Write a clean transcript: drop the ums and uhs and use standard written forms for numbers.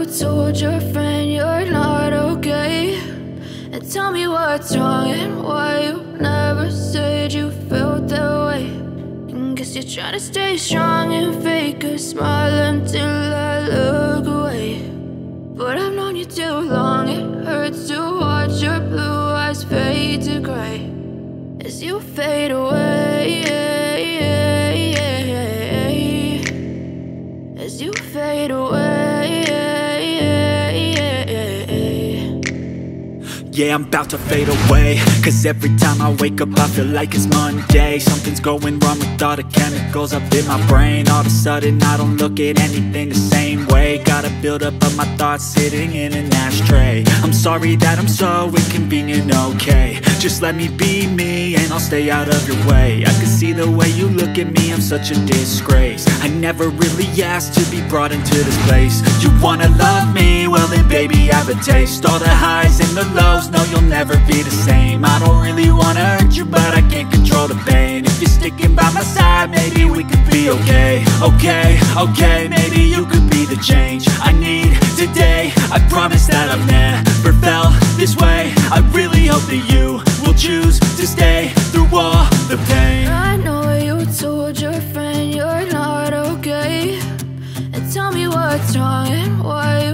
told your friend you're not okay, and tell me what's wrong and why you never said you felt that way. And guess you're trying to stay strong and fake a smile until I look away. But I've known you too long, it hurts to watch your blue eyes fade to gray as you fade away, as you fade away. Yeah, I'm about to fade away, cause every time I wake up I feel like it's Monday. Something's going wrong with all the chemicals up in my brain. All of a sudden I don't look at anything the same way. Gotta build up of my thoughts sitting in an ashtray. I'm sorry that I'm so inconvenient, okay. Just let me be me and I'll stay out of your way. I can see the way you look at me, I'm such a disgrace. I never really asked to be brought into this place. You wanna love me? Well then baby have a taste. All the highs and the lows, no, you'll never be the same. I don't really wanna hurt you, but I can't control the pain. If you're sticking by my side, maybe we could be okay. Okay, maybe you could be the change I need today. I promise that I've never felt this way. I really hope that you will choose to stay through all the pain. I know you told your friend you're not okay, and tell me what's wrong